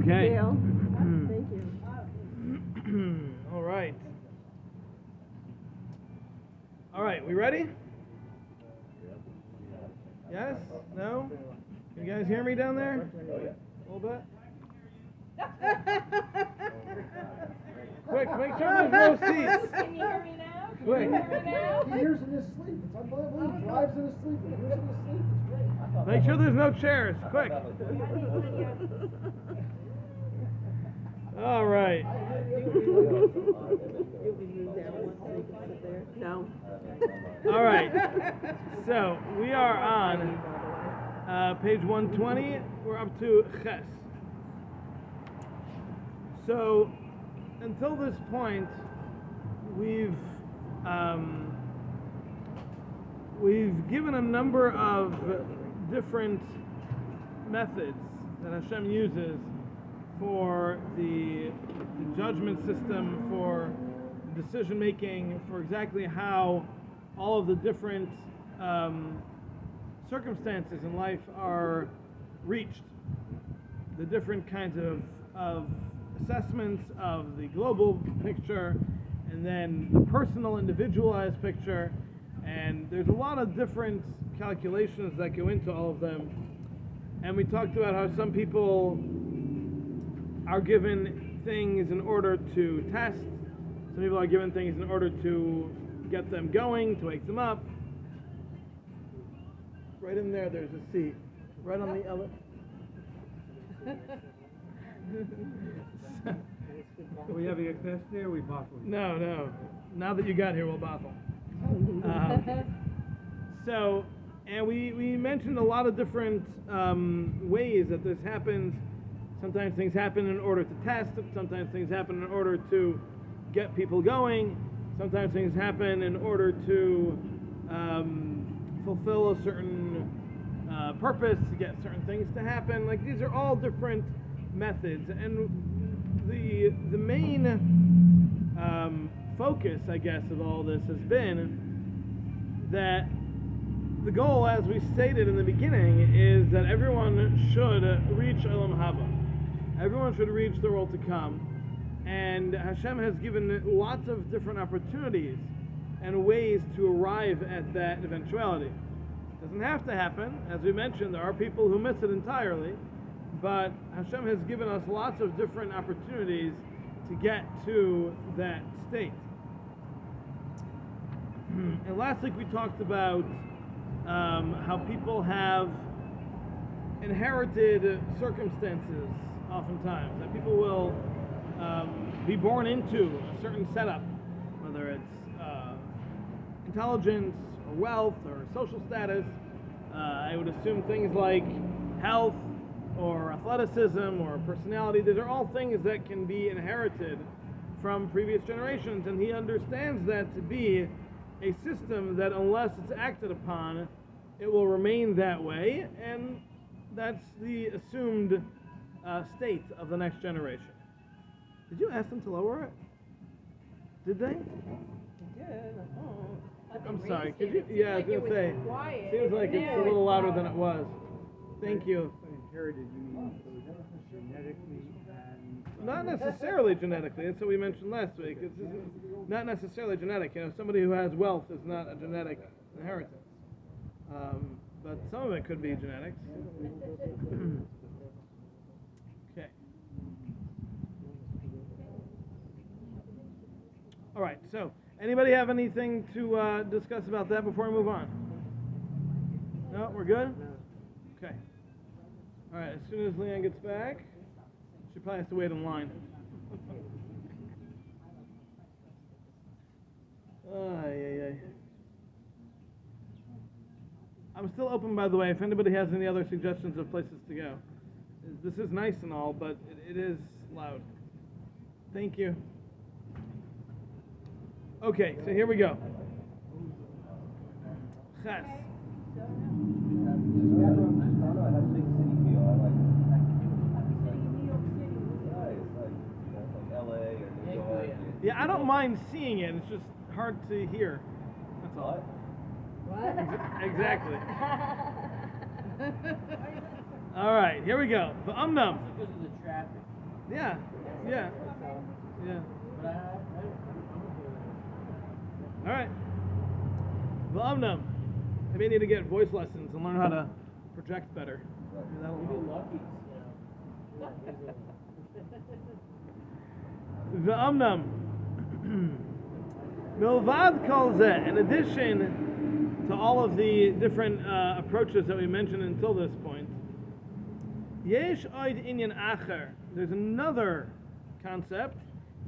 Okay. Gail. Thank you. All right. All right, we ready? Yes? No? Can you guys hear me down there? A little bit? Quick, make sure there's no seats. Can you hear me now? Quick. Can you hear me now? He hears in his sleep. It's unbelievable. He drives in his sleep. He hears in his sleep. It's great. Make sure there's no chairs. Quick. All right. No. All right. So we are on page 120. We're up to Ches. So until this point, we've given a number of different methods that Hashem uses for the judgment system, for decision making, for exactly how all of the different circumstances in life are reached, the different kinds of assessments of the global picture, and then the personal, individualized picture. And there's a lot of different calculations that go into all of them. And we talked about how some people are given things in order to test. Some people are given things in order to get them going, to wake them up. Right in there, there's a seat. Right on the elevator. Are we having a test there, or we bottling? No. Now that you got here, we'll bottle. So, and we mentioned a lot of different ways that this happens. Sometimes things happen in order to test. Sometimes things happen in order to get people going. Sometimes things happen in order to fulfill a certain purpose, to get certain things to happen. Like, these are all different methods. And the main focus, I guess, of all this has been that the goal, as we stated in the beginning, is that everyone should reach Olam Haba. Everyone should reach the world to come. And Hashem has given lots of different opportunities and ways to arrive at that eventuality. It doesn't have to happen. As we mentioned, there are people who miss it entirely. But Hashem has given us lots of different opportunities to get to that state. And last week we talked about how people have inherited circumstances oftentimes, that people will be born into a certain setup, whether it's intelligence or wealth or social status. I would assume things like health or athleticism or personality. These are all things that can be inherited from previous generations, and he understands that to be a system that unless it's acted upon, it will remain that way, and that's the assumed state of the next generation. Did you ask them to lower it? Did they? I'm sorry. Could you? Yeah, I was gonna say. Seems like it's a little louder than it was. Thank you. Inherited, you mean genetically and... Not necessarily genetically. That's what we mentioned last week. It's not necessarily genetic. You know, somebody who has wealth is not a genetic inheritance. But some of it could be genetics. Okay. All right. So, anybody have anything to discuss about that before we move on? No, we're good? Okay. All right. As soon as Leanne gets back, she probably has to wait in line. I'm still open, by the way, if anybody has any other suggestions of places to go. This is nice and all, but it is loud. Thank you. Okay, so here we go. Ches. Yeah, I don't mind seeing it. It's just hard to hear. That's all. What? Exactly. All right, here we go. The Because of the traffic. Yeah, yeah, yeah. But I'm All right. Well, I may need to get voice lessons and learn how to project better. Maybe that'll help. V'amnam. Milvad kol zeh, in addition to all of the different approaches that we mentioned until this point, yesh oid inyan acher. There's another concept,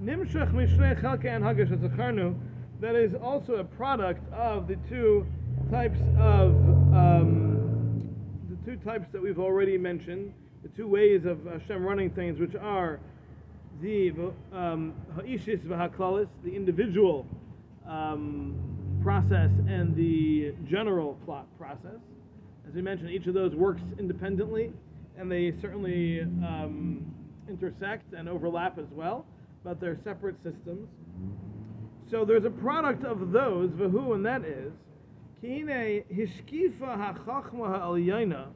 nimshach mishnei chalkei and hagash hazacharnu, that is also a product of the two types that we've already mentioned, the two ways of Hashem running things, which are the ha'ishis v'haklalis, the individual process, and the general plot process. As we mentioned, each of those works independently, and they certainly intersect and overlap as well, but they're separate systems. So there's a product of those, v'hu, and that is, Kine hishkifa hachachma ha'alyayna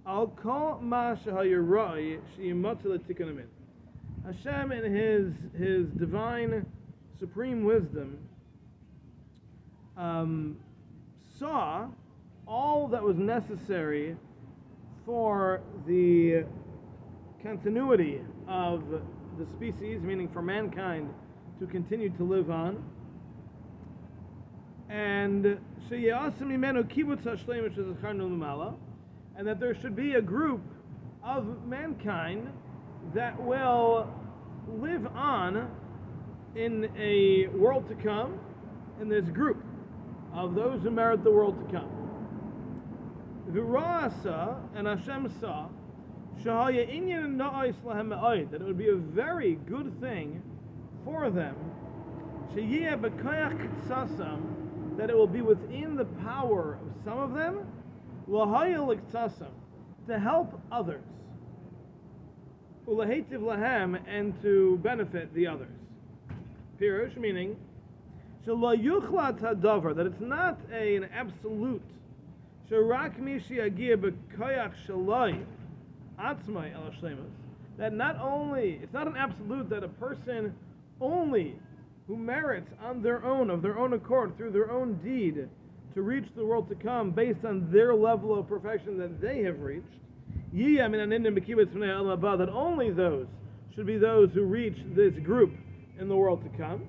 al kol ma shehayirai sheyimatzu l'tikkun amin. Hashem, in His divine supreme wisdom, saw all that was necessary for the continuity of the species, meaning for mankind to continue to live on, and and that there should be a group of mankind that will live on in a world to come, in this group of those who merit the world to come. V'ra'asa, and Hashem saw, that it would be a very good thing for them, that it will be within the power of some of them, to help others, and to benefit the others. Pirush, meaning, that it's not an absolute, that not only, it's not an absolute that a person only who merits on their own, of their own accord, through their own deed, to reach the world to come based on their level of perfection that they have reached, that only those should be those who reach this group in the world to come.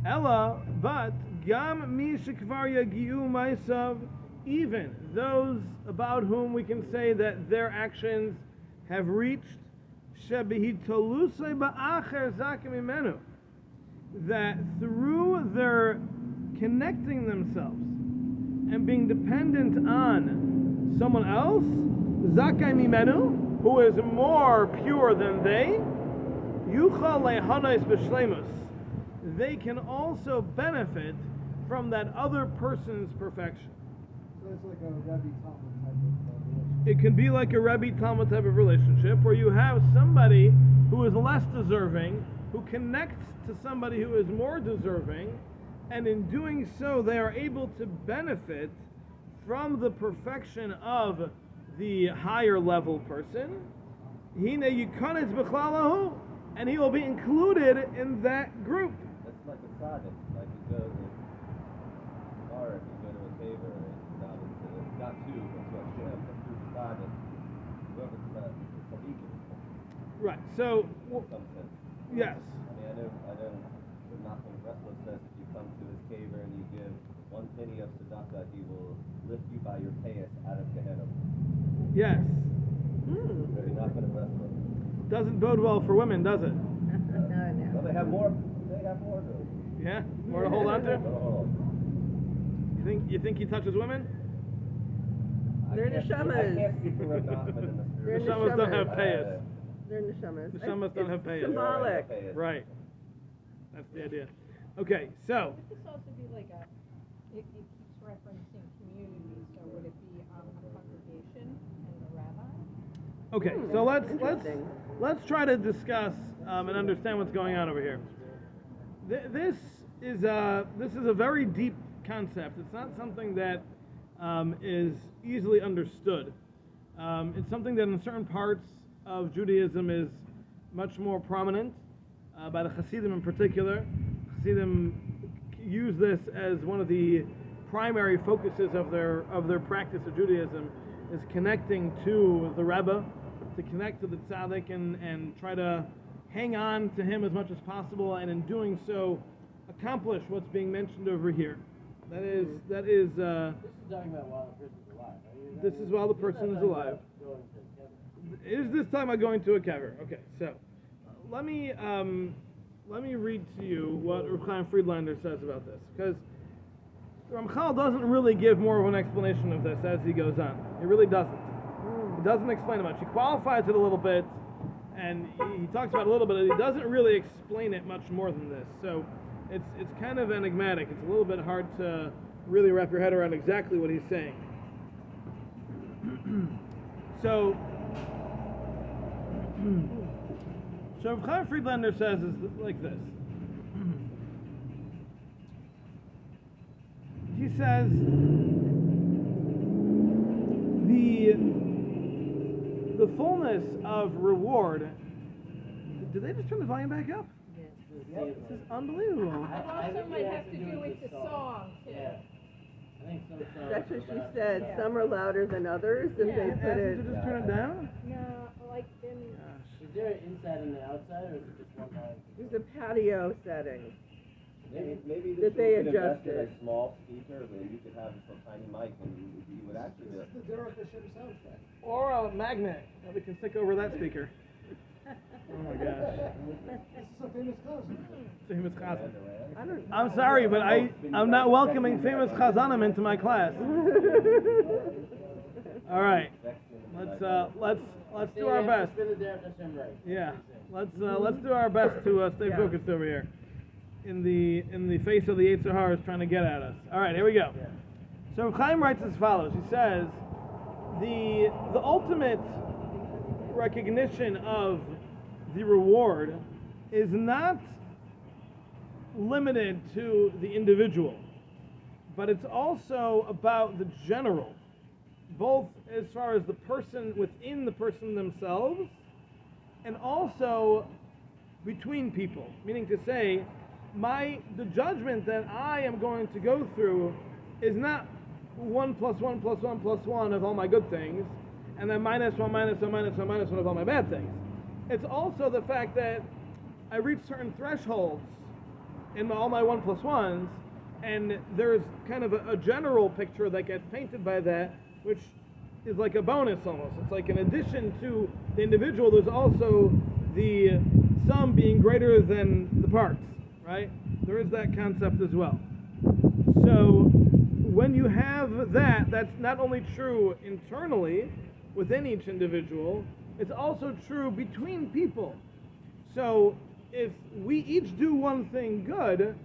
Ella, but gam mi shekvar yagiu ma'asav, even those about whom we can say that their actions have reached shebihitolusay ba'acher zakim imenu, that through their connecting themselves and being dependent on someone else, zakai mimenu, who is more pure than they, yuchal lehanais b'shleimus, they can also benefit from that other person's perfection. So it's like a Rebbe Talmud type of relationship. It can be like a Rebbe Talmud type of relationship where you have somebody who is less deserving, who connects to somebody who is more deserving, and in doing so they are able to benefit from the perfection of the higher level person. Hine yukanes b'chlalahu, and he will be included in that group. That's like a tzaddik, like you go to or if you go to a favor, it's not two, but to Hashem, but through the tzaddik, whoever's the tzaddikim. Right. So, In some sense. yes. I know the Nachman Breslov says if you come to his caver and you give 1 penny of tzedakah, he will lift you by your payas out of Gehenna. Yes. Very Nachman Breslov. Doesn't bode well for women, does it? Well, they have more though. Yeah? More to hold on to? Hold on. You think he touches women? They're I can't speak for Reb Nachman in this They're group. Neshamas don't have neshamas. payas. They're neshamas. Neshamas don't have payas. Symbolic. Right. That's the idea. Okay, so, Would this also be like it keeps referencing community, so would it be the congregation and the rabbi? okay, so Interesting. let's try to discuss and understand what's going on over here. This is a very deep concept. It's not something that is easily understood. It's something that in certain parts of Judaism is much more prominent by the Hasidim in particular. Hasidim use this as one of the primary focuses of their practice of Judaism, is connecting to the Rebbe, to connect to the tzaddik and try to hang on to him as much as possible, and in doing so accomplish what's being mentioned over here. That is This is talking about while the person's alive, right? this is while the person is alive. Is this talking about going to a kever? Okay, so let me read to you what Reb Chaim Friedlander says about this, because Ramchal doesn't really give more of an explanation of this as he goes on. He really doesn't. He doesn't explain it much. He qualifies it a little bit, and he talks about it a little bit. He doesn't really explain it much more than this. So it's kind of enigmatic. It's a little bit hard to really wrap your head around exactly what he's saying. So Reb Chaim Friedlander says is like this. He says the fullness of reward. Did they just turn the volume back up? This is unbelievable. It also might have to do with the song, too. Yeah. I think some songs That's what are she louder. said. Yeah. Some are louder than others, and Yeah. they Ask put them it. to just turn it down? No, like in, Is there an inside and an outside, or is it just one line? There's a patio setting. Maybe That this they you could invest in adjusted. a small speaker, and you could have this little tiny mic, and you would actually This is the Derech Hashem soundtrack. Or a magnet that we can stick over that speaker. Oh my gosh. This is a famous concert. Famous chazan. I don't. I'm sorry, but I'm not welcoming famous chazanim into my class. All right, let's do our best. Spin the Derech Hashem right. Yeah, let's do our best to stay focused over here. In the face of the Yetzer Hara is trying to get at us. All right, here we go. So Chaim writes as follows. He says, the ultimate recognition of the reward is not limited to the individual, but it's also about the general, both as far as the person within the person themselves, and also between people. Meaning to say, the judgment that I am going to go through is not 1 plus 1 plus 1 plus 1 of all my good things, and then minus 1 minus 1 minus 1 minus 1 of all my bad things. It's also the fact that I reach certain thresholds in all my 1 plus 1s, and there's kind of a general picture that gets painted by that, which is like a bonus almost. It's like in addition to the individual, there's also the sum being greater than the parts, right? There is that concept as well. So when you have that, that's not only true internally within each individual, it's also true between people. So if we each do one thing good,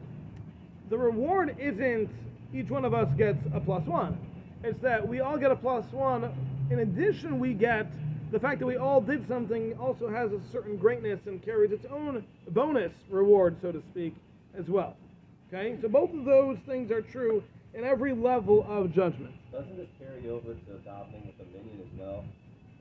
the reward isn't each one of us gets a +1. It's that we all get a +1. In addition, we get the fact that we all did something also has a certain greatness and carries its own bonus reward, so to speak, as well. Okay? So both of those things are true in every level of judgment. Doesn't this carry over to adopting with the minion as well?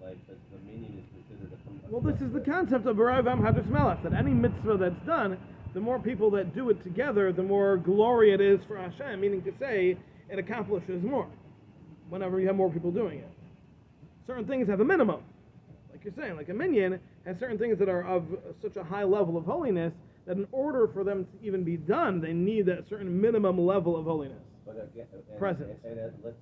Like, the minion is considered a... Well, this is the concept of B'rai Vam Hadras Melech, that any mitzvah that's done, the more people that do it together, the more glory it is for Hashem, meaning to say, it accomplishes more whenever you have more people doing it. Certain things have a minimum. Like you're saying, like a minyan has certain things that are of such a high level of holiness that in order for them to even be done, they need that certain minimum level of holiness. But again, Presence. Let's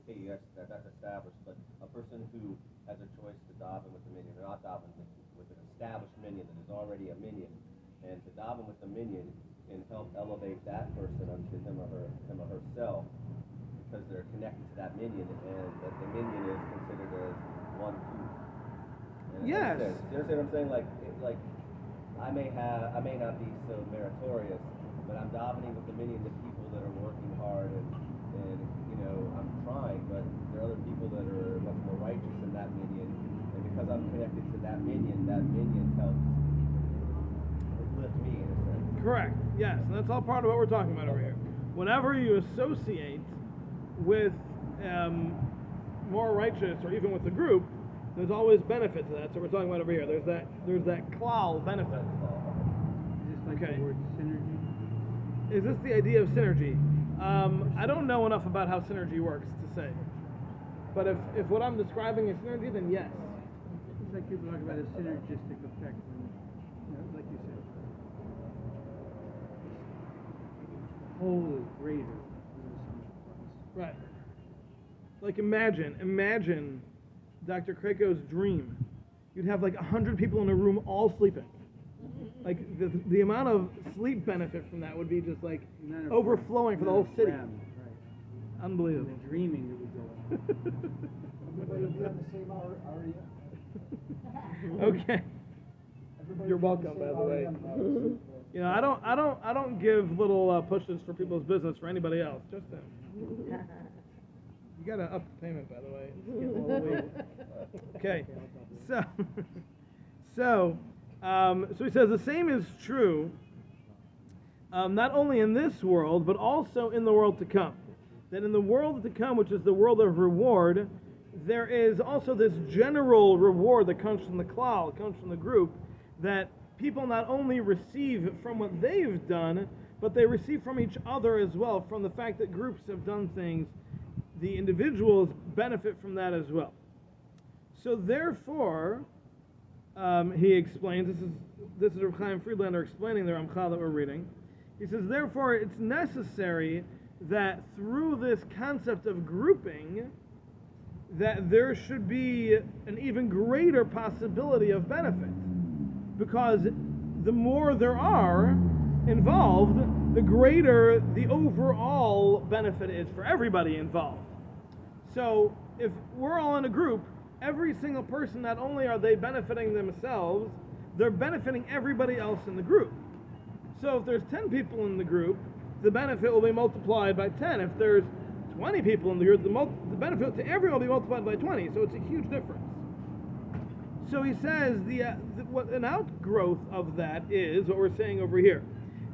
say yes, that's established, but a person who has a choice to daven with the minion or not daven with an established minion that is already a minion, and to daven with the minion can help elevate that person unto him or herself, because they're connected to that minion, and that the minion is considered as one group. Yes. You understand what I'm saying? Like I may not be so meritorious, but I'm davening with the minion of people that are working hard and I'm trying, but there are other people that are much more righteous than that minion, and because I'm connected to that minion helps lift me in a sense. Correct. Yes, and that's all part of what we're talking about over here. Whenever you associate with more righteous, or even with the group, There's always benefit to that. So we're talking about over here. There's that klal benefit. Is this like Okay. the word synergy? Is this the idea of synergy? I don't know enough about how synergy works to say. But if what I'm describing is synergy, then yes. It's like people talk about a synergistic effect, when, like you said, the whole is greater than the sum of the parts. Right. Like imagine Dr. Krako's dream. You'd have like 100 people in a room all sleeping. Like the amount of sleep benefit from that would be just like None of overflowing for the whole city. REM, right. Unbelievable. And the dreaming that would go on. Everybody will be on the same REM. Okay. Everybody You're will be welcome, on by the way. same REM. You know, I don't give little pushes for people's business for anybody else, just them. You gotta up the payment, by the way. It's getting a little weak. Okay, so he says the same is true, not only in this world, but also in the world to come. That in the world to come, which is the world of reward, there is also this general reward that comes from the klal, comes from the group, that people not only receive from what they've done, but they receive from each other as well, from the fact that groups have done things. The individuals benefit from that as well. So therefore, he explains, this is Reb Chaim Friedlander explaining the Ramchal that we're reading. He says, therefore, it's necessary that through this concept of grouping, that there should be an even greater possibility of benefit. Because the more there are involved, the greater the overall benefit is for everybody involved. So if we're all in a group, every single person, not only are they benefiting themselves, they're benefiting everybody else in the group. So if there's 10 people in the group, the benefit will be multiplied by 10. If there's 20 people in the group, the benefit to everyone will be multiplied by 20. So it's a huge difference. So he says what an outgrowth of that is what we're saying over here,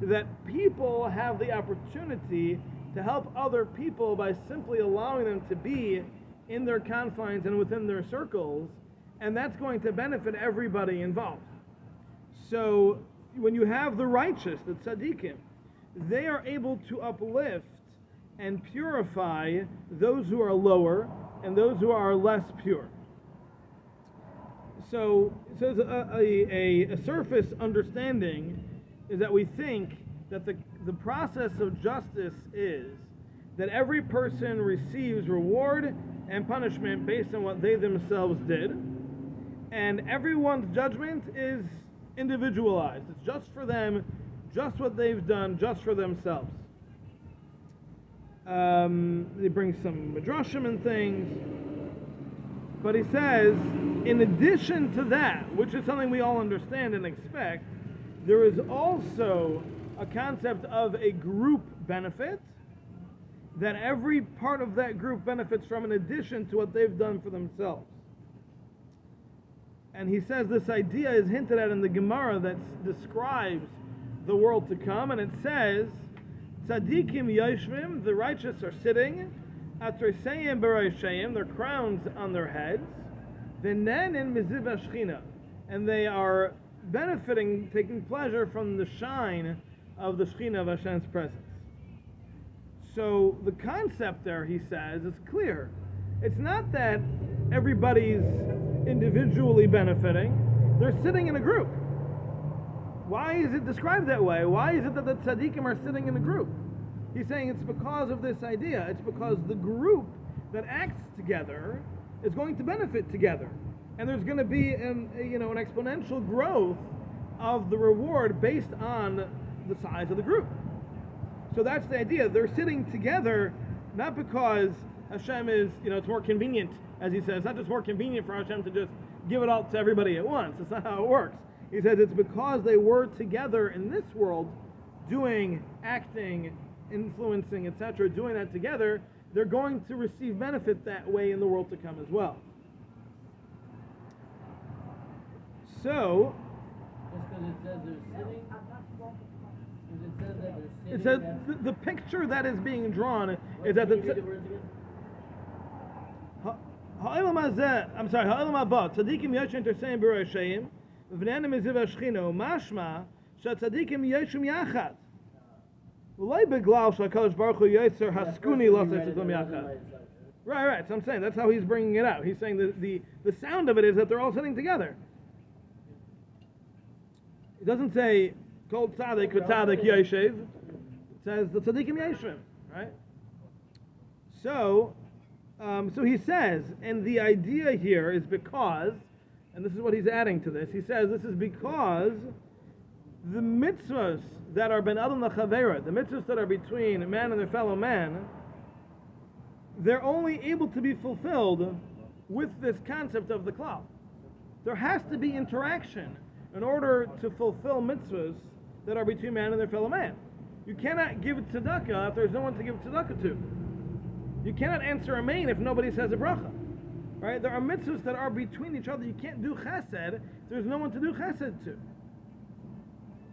that people have the opportunity to help other people by simply allowing them to be in their confines and within their circles, and that's going to benefit everybody involved. So when you have the righteous, the tzaddikim, they are able to uplift and purify those who are lower and those who are less pure. So a surface understanding is that we think that the process of justice is that every person receives reward and punishment based on what they themselves did, and everyone's judgment is individualized. It's just for them, just what they've done, just for themselves. He brings some midrashim and things, but he says, in addition to that, which is something we all understand and expect, there is also a concept of a group benefit, that every part of that group benefits from in addition to what they've done for themselves. And he says this idea is hinted at in the Gemara that describes the world to come, and it says, Tzadikim yoshvim, the righteous are sitting, Atreseim b'roshayim, their crowns on their heads, V'nenin miziv hashchina, and they are benefiting, taking pleasure from the shine of the Shechina of Hashem's presence. So the concept there, he says, is clear. It's not that everybody's individually benefiting. They're sitting in a group. Why is it described that way? Why is it that the tzaddikim are sitting in a group? He's saying it's because of this idea. It's because the group that acts together is going to benefit together. And there's going to be an exponential growth of the reward based on the size of the group. So that's the idea. They're sitting together not because Hashem is, it's more convenient, as he says. It's not just more convenient for Hashem to just give it all to everybody at once. That's not how it works. He says it's because they were together in this world, doing, acting, influencing, etc., doing that together, they're going to receive benefit that way in the world to come as well. So, Just because it says they're sitting? Because it says that they're sitting? it says the picture that is being drawn is that Can you read the words again? Ha'olam hazeh, I'm sorry, ha'olam haba, tzadikim yoshin terseim b'roshayim, v'v'nenim eziv hashchino, mashma, she'tzadikim yoshim yachad. V'loi beglal she'HaKadosh Baruch Hu yotzer haskuni l'aseh tzaddim yachad. Right, so I'm saying, that's how he's bringing it out. He's saying the sound of it is that they're all sitting together. It doesn't say, kol tzadik v'tzadik yoshev. It says, the tzadikim yeshvim, right? So he says, and the idea here is because, and this is what he's adding to this, he says this is because the mitzvahs that are ben adam l'chavera, the mitzvahs that are between a man and their fellow man, they're only able to be fulfilled with this concept of the klal. There has to be interaction in order to fulfill mitzvahs that are between man and their fellow man. You cannot give tzedakah if there's no one to give tzedakah to. You cannot answer amen if nobody says a bracha. Right? There are mitzvahs that are between each other. You can't do chesed if there's no one to do chesed to.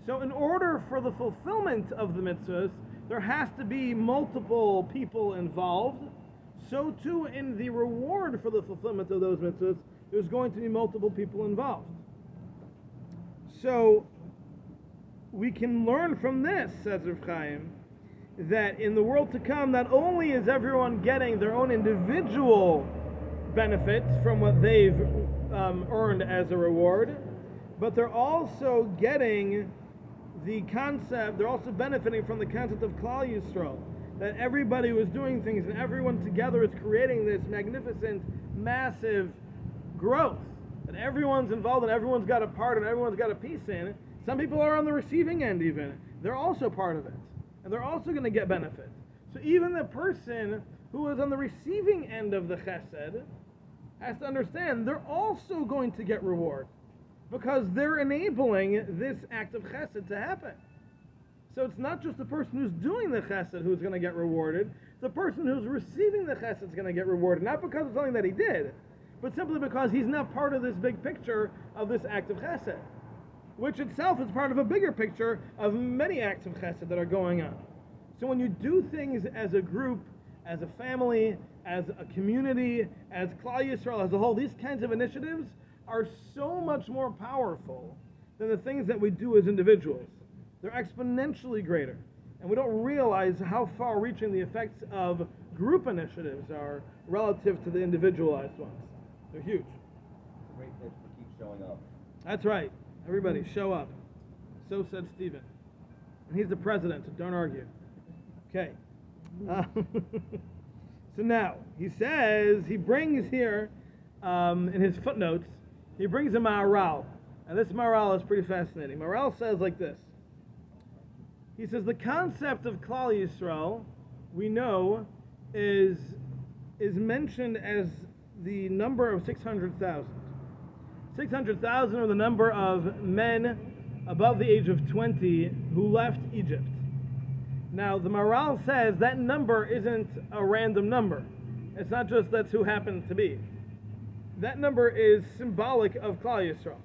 So in order for the fulfillment of the mitzvahs, there has to be multiple people involved. So too in the reward for the fulfillment of those mitzvahs, there's going to be multiple people involved. So we can learn from this, says Rav Chaim, that in the world to come, not only is everyone getting their own individual benefits from what they've earned as a reward, but they're also getting the concept, they're also benefiting from the concept of Klal Yisrael, that everybody was doing things and everyone together is creating this magnificent, massive growth, that everyone's involved and everyone's got a part and everyone's got a piece in. Some people are on the receiving end even. They're also part of it. And they're also going to get benefit. So even the person who is on the receiving end of the chesed has to understand they're also going to get reward because they're enabling this act of chesed to happen. So it's not just the person who's doing the chesed who's going to get rewarded. The person who's receiving the chesed is going to get rewarded, not because of something that he did, but simply because he's not part of this big picture of this act of chesed, which itself is part of a bigger picture of many acts of chesed that are going on. So when you do things as a group, as a family, as a community, as Klal Yisrael as a whole, these kinds of initiatives are so much more powerful than the things that we do as individuals. They're exponentially greater. And we don't realize how far-reaching the effects of group initiatives are relative to the individualized ones. They're huge. It's a great pitch for keep showing up. That's right. Everybody, show up. So said Stephen. And he's the president, so don't argue. Okay. So now, he says, he brings here, in his footnotes, he brings a Maharal. And this Maharal is pretty fascinating. Maharal says like this. He says, the concept of Klal Yisrael, we know, is mentioned as the number of 600,000. 600,000 are the number of men above the age of 20 who left Egypt. Now, the Maharal says that number isn't a random number. It's not just that's who happened to be. That number is symbolic of Klal Yisrael.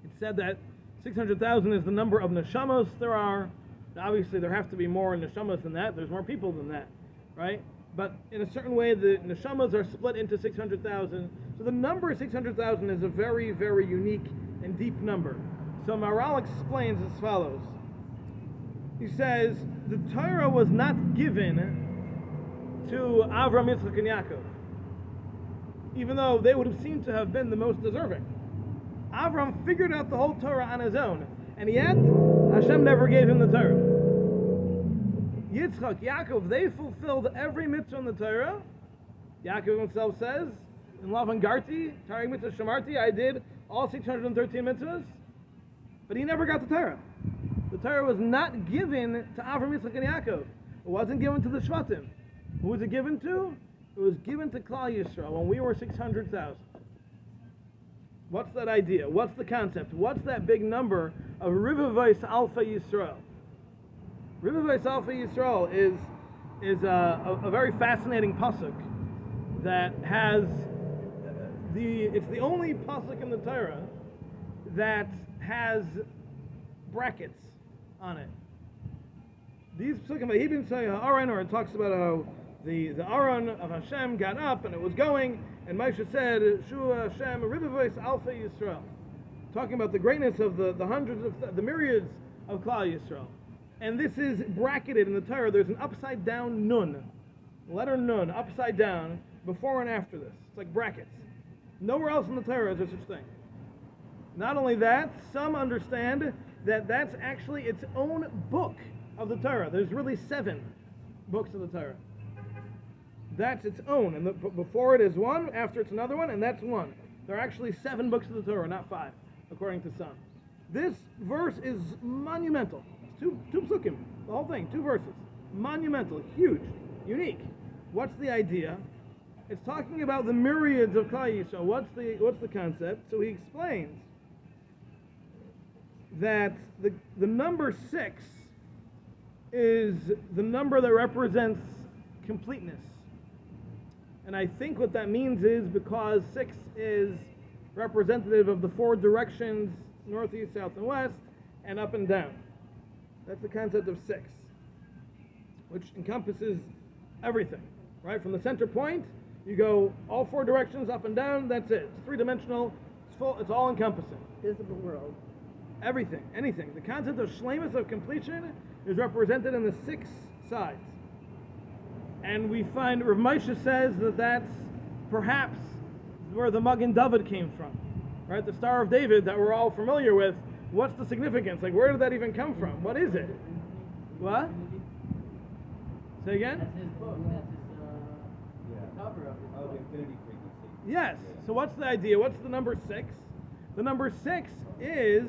It's said that 600,000 is the number of neshamos there are. Now, obviously, there have to be more neshamos than that. There's more people than that, right? But in a certain way, the neshamos are split into 600,000. So the number 600,000 is a very, very unique and deep number. So Maharal explains as follows. He says, the Torah was not given to Avram, Yitzchak, and Yaakov, even though they would have seemed to have been the most deserving. Avram figured out the whole Torah on his own, and yet Hashem never gave him the Torah. Yitzchak, Yaakov, they fulfilled every mitzvah in the Torah. Yaakov himself says, in Lavan Garti, Tarik mitzvah Shamarti, I did all 613 mitzvahs, but he never got the Torah. The Torah was not given to Avram, Yitzchak, and Yaakov. It wasn't given to the Shvatim. Who was it given to? It was given to Klal Yisrael when we were 600,000. What's that idea? What's the concept? What's that big number of Rivavos Alpha Yisrael? Rivavos Alpha Yisrael is a very fascinating pasuk that has it's the only pasuk in the Torah that has brackets on it. These pasukim, Vayibim Say Ha'aron, or it talks about how the Aron of Hashem got up and it was going, And Moshe said, Shu Hashem Ribovois Alfei Yisrael, talking about the greatness of the hundreds of the myriads of Klal Yisrael. And this is bracketed in the Torah. There's an upside down nun, letter nun, upside down, before and after this. It's like brackets. Nowhere else in the Torah is there such thing. Not only that, some understand that that's actually its own book of the Torah. There's really 7 books of the Torah. That's its own. And before it is one, after it's another one, and that's one. There are actually 7 books of the Torah, not 5, according to some. This verse is monumental. It's two psukim, the whole thing, 2 verses. Monumental, huge, unique. What's the idea? It's talking about the myriads of Klal Yisrael. What's the concept? So he explains that the number 6 is the number that represents completeness. And I think what that means is because 6 is representative of the 4 directions, north, east, south, and west, and up and down. That's the concept of 6, which encompasses everything, right? From the center point, you go all 4 directions, up and down, that's it. It's 3-dimensional, it's full, it's all encompassing. Visible world. Everything, anything. The concept of shleimus, of completion, is represented in the 6 sides. And we find, Rav Moshe says that that's perhaps where the Magen David came from, right? The Star of David that we're all familiar with. What's the significance? Like, where did that even come from? What is it? What? Say again? That's his book. That's his cover of his Oh, book. the infinity frequency. Yes. So what's the idea? What's the number 6? The number 6 is